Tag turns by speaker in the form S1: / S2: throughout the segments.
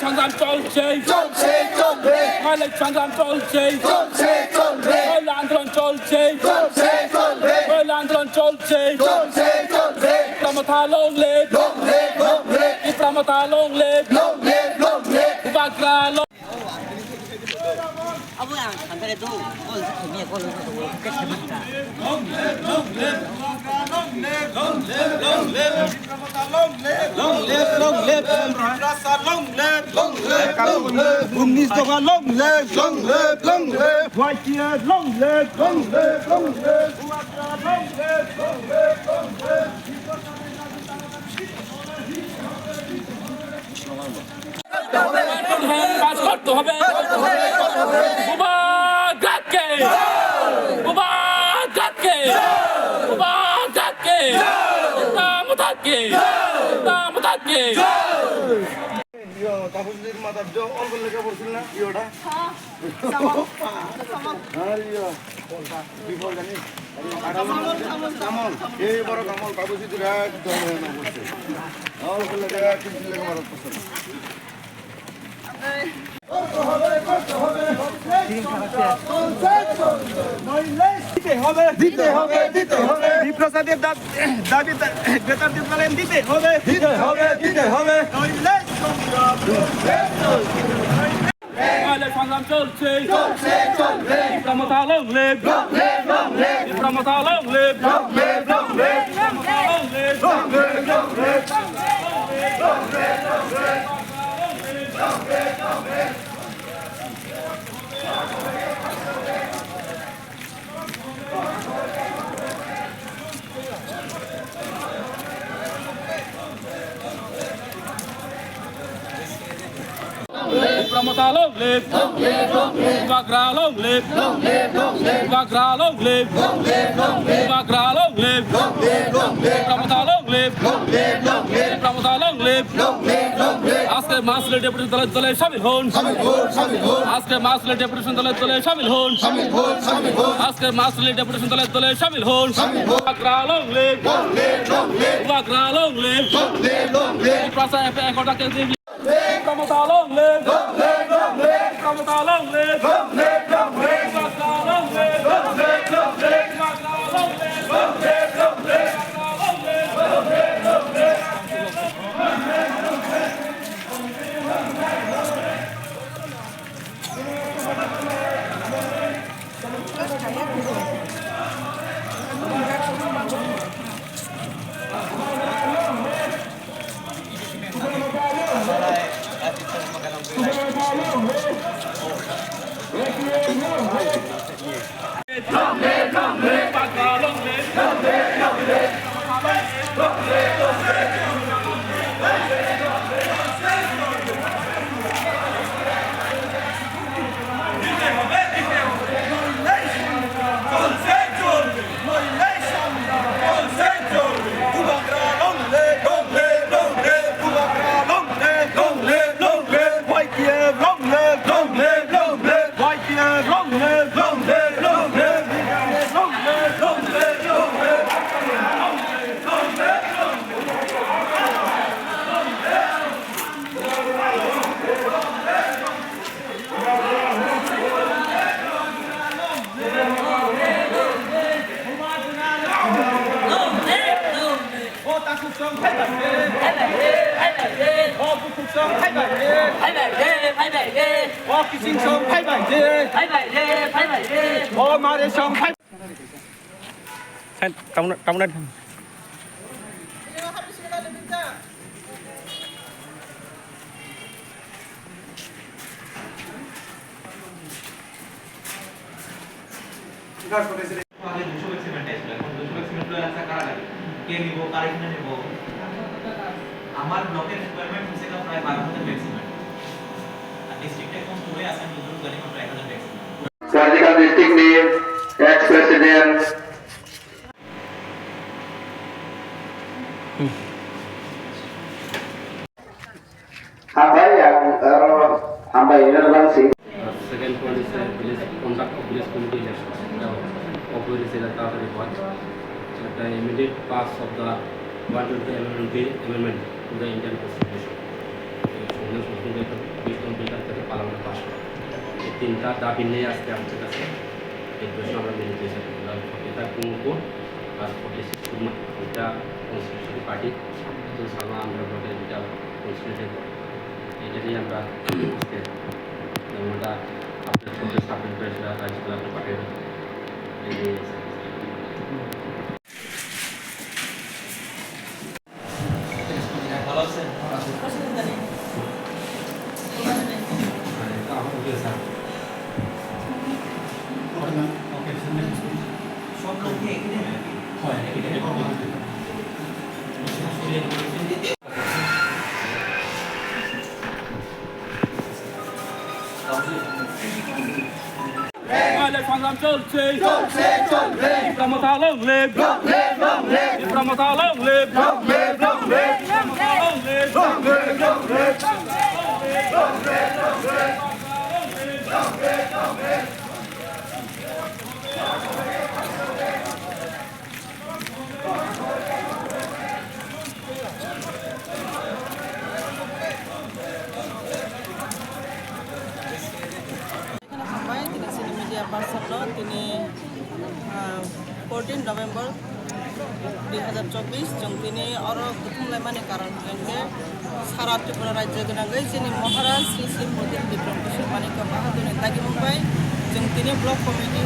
S1: সংগ্রাম চলছে মহিলা সংগ্রাম চলছে মহিলা আন্দোলন চলছে মহিলা আন্দোলন চলছে Motha long live Tipra motha long live Bagra long
S2: Abu yang antara itu, oh ini aku lupa tu, kita sebentar.
S1: Long live Rasa long live Unis toga long live White years long live Bagra long live কাজ করতে হবে তাপসীর মাথা অল্প লেখা পড়ছিল না Yuta বিফল জানিস কামল এই বড় কামল তাপসী দুরা একদম করছে অল্প লেখা কিন্তু লেখা মারা পছন্দ দিতে হবে বিপ্রসাদের দাবি বেতন দিতে হবে সংগ্রাম চলছে Motha long live Motha long live Tipra motha long live Bagra long live Bagra long live Bagra long live Tipra motha long live Tipra motha long live আজকে মাসলে ডেপুটেশন দলে শামিল হন আজকে মাসলে ডেপুটেশন দলে শামিল হন আজকে মাসলে ডেপুটেশন দলে শামিল হন Bagra long live Bagra long live প্রাসা একটাকে Tipra motha long live Tipra motha long live Bagra long live Bagra long live Kamu
S3: আমার ব্লকের রিকোয়ারমেন্ট হচ্ছে প্রায় 12,000 ব্যাগ সিমেন্ট আর ডিস্ট্রিক্টে কোন পুরো আসাম দুজন গাড়ি প্রায় 1000 ব্যাগ সিমেন্ট
S4: সার্জিক্যাল ডিস্ট্রিক্ট নিয়ে x president hamba intervensi.
S5: Second point is village conduct of village committee election. Obviously, is the report. The immediate pass of the 120 amendment to the Indian Constitution. তিনটা দাবি নিয়ে আজকে আমাদের কাছে deputation আমরা মেনে দিয়েছি 45 কুমুরপুর প্লাস 46 সুরমা এটা কনস্টিটিউশন পার্টি তো সালমা আমরা ব্লকের এটা কনস্টিটিউশন এটা নিয়ে আমরা আজকে আমরা আপনার করতে সাবমিট করেছিল রাজ্যপাল আপনার পাঠিয়ে
S3: ভালো আছেন সব লোক কি এখানে নাকি হয় এখানে
S1: সংগ্রাম চলছে টিপ্রা মথা লং লিভ টিপ্রা মথা লং লিভ
S6: তিনি 14 नभेम्बर 2024 जों दिनै आरो गुथुमलायमानि कारण जोंगे सारा त्रिपुरा राज्य गोनाङै जोंनि महाराज श्री श्री प्रदीप deputation मानिका बाहादुरनि दागि बुंबाय जों दिनै ब्लक कमिटि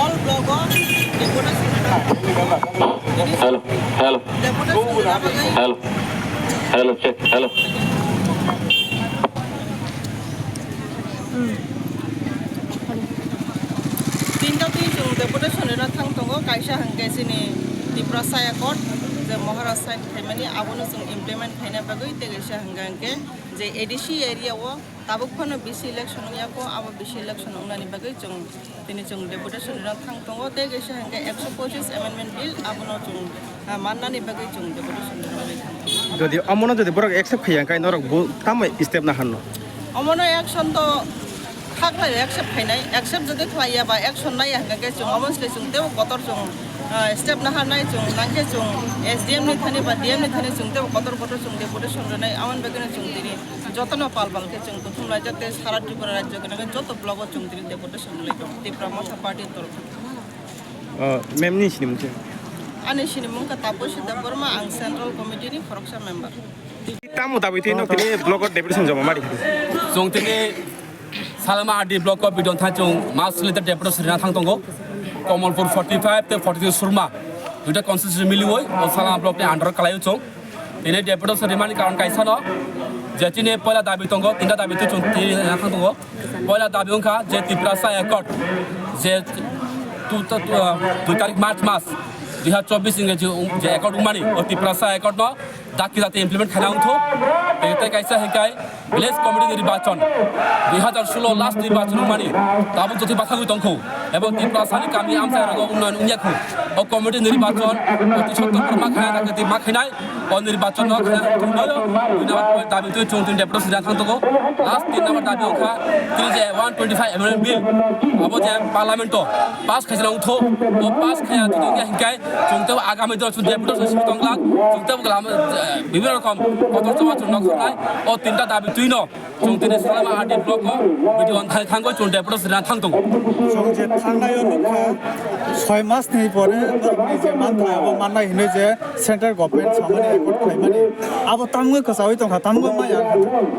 S6: अल ब्लकआव deputation
S4: hello check hello
S6: deputation रा थां दङ कायसा हंगे जोंनि त्रिपुरा साया कोड जे महाराज साइन खायमानि आबोनो जों इमप्लिमेन्ट खायना बागै तेगैसा हंगे जे एडिसि एरियाव ताबुकफोरनो बिसि इलेक्शन याको आबो बिसि इलेक्शन उनानि बागै जों दिनै जों deputation रा थां दङ तेगैसा हंगे 125 एमेन्डमेन्ट बिल आबोनो जों माननानि बागै जों deputation रा थां
S7: যদি অমনো যদি বড় একসেপ্ট খাইয়া কাই নরক তাম স্টেপ না হানো
S6: अमनो एक्शन तो खाख्लाय एक्सेप्ट खायनाय एक्सेप्ट जदि खालायाबा एक्शन नाया हंगे जों अमनस्ले जों देव गतर जों स्टेप ना हानाय जों नांगे जों एसडीएम नि थानि बा डीएम नि थानि जों देव गतर जों deputation रनाय आवन बेगने जों दिनि जतन पालबालके जों कुथुमलाय जाते सारा त्रिपुरा राज्य गोनाङै जत ब्लक जों दिनि deputation लायदो त्रिपुरा मथा पार्टी तरफ
S7: मेम नि सिनि मुंसे
S6: आनि सिनि मुंका तापसि देबबर्मा आं सेन्ट्रल कमिटिनि फरकसा मेम्बार
S7: तामो दाबि थिनो तिनि ब्लकआव deputation जमा मारि
S1: जों दिनै salema adi block of bidon thachung mas liter deputation rina thang tongo kamalapur 45 te 42 surma duita constituency milioi o salema block ni under kalayu chong ini deputation rimani karon kaisa no je tini poila dabi tongo tinta dabi tu chung ti thang tongo poila dabi ongkha je tipra sa accord je 2 tarik march mas 2024 इंग्रेजी J accord umani o tipra sa accord no दाकी जाते implement खाना उठो ते कैसा है काय village committee निर्वाचन 2016 last निर्वाचन मानी ताबु जति बाथागु दंखौ एबं त्रिपुरा सानि गामि आमसायरगो उन्नयन उन्याखौ ओ कमिटी निर्वाचन अति सत्तर मा खाना थाकति मा खानाय ओ निर्वाचन न खाना थुनयो उनाव दाबि तो चोंतिन deputation रा थांतगो लास्ट 3 नम्बर दाबि ओखा तिनि जे 125 एमेन्डमेन्ट बिल अब जे पार्लियामेन्ट पास खाजना उठो ओ पास खाया दिदोंगे हिकाय चोंतो आगामी दिन deputation सिटंगलाक चोंतो गलाम বিভিন্ন রকম কত চবাচন নখরাই ও তিনটা দাবি তুই ন जों दिनै salema adi block बिदि अनथाय थांगो जों deputation रा थांदों
S8: जों जे थांनायाव नुखा 6 मासनि परे जे मानथाय अब माननाय हिनो जे सेन्ट्रेल गभर्नमेन्ट सामानि एकर्ड खायमानि अब तांगो कसावै दंखा तांगो माया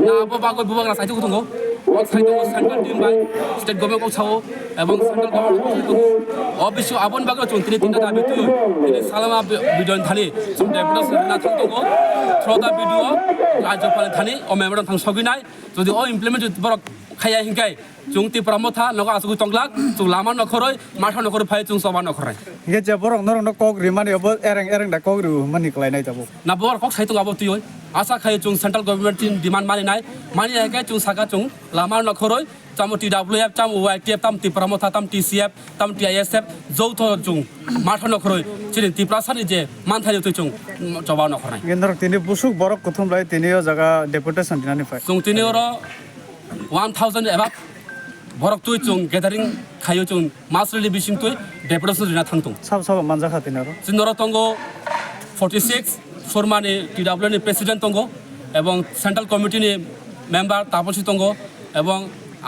S1: ना अब बागो बुबांगा साइतो दंगो ओ साइतो central team by state government को छावो एवं सेन्ट्रेल गभर्नमेन्ट को अबिसु आबन बागो जों दिनै तिनटा दाबि तुय दिनै salema बिदन थानि जों deputation रा थांदों थ्रु दा BDO राज्यपाल थानि ओ मेम्बर थां सगिनाय যদি ও ইমপ্লিমেন্ট বরক খাইয়া হিংকাই जों त्रिपुरा मथा नगा आसगु तंगलाक जों लामा नखरय माथा नखर फाय जों सभा नखरय
S8: गे जे बरक नरन कग्रि माने अब एरें दा कग्रि मानि क्लायनाय जाबो
S1: ना बर कक साइतो आबो तुय आशा खाय जों सेंट्रल गभर्नमेन्ट टिम डिमान्ड मानिनाय मानिनायखाय जों सागा जों लामा नखरय चामो TWF चामो YTF ताम त्रिपुरा मथा ताम TCF ताम TISF जौथ जों माथा नखरय चिनि त्रिपुरा सानि जे मानथाय तुय जों सभा नखरय
S8: गेन्दर तिनि बुसुक बरक कथुमलाय तिनियो जागा डेपुटेशन दिनानि फाय
S1: जों तिनियो 1000 एबा बरक तुय जों गेदारिं खायो जों मासरलि बिसिं तुय डेपुटेशन दिना थांथों
S8: सब मानजा खातिनारो
S1: जिनर तंगो 46 शर्मानि TW नि प्रेसिडेंट तंगो एवं सेंट्रल कमिटी नि मेम्बार तापसी तंगो एवं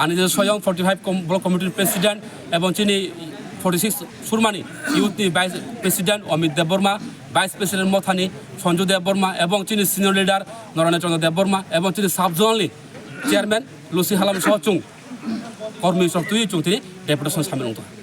S1: আনি যে স্বয়ং 45 ব্লক কমিটির প্রেসিডেন্ট এবং চিনি 46 সুরমানি ইউথনি vice president Amit Debbarma vice president মথানি সঞ্জু দেববর্মা এবং চিনি সিনিয়র লিডার নরেন্দ্র চন্দ্র দেববর্মা এবং চিনি সাব জোনালি চেয়ারম্যান লুসি হালাম সহ চুং কর্মী সব তুই চুং তিনি ডেপুটেশন সামিল হতো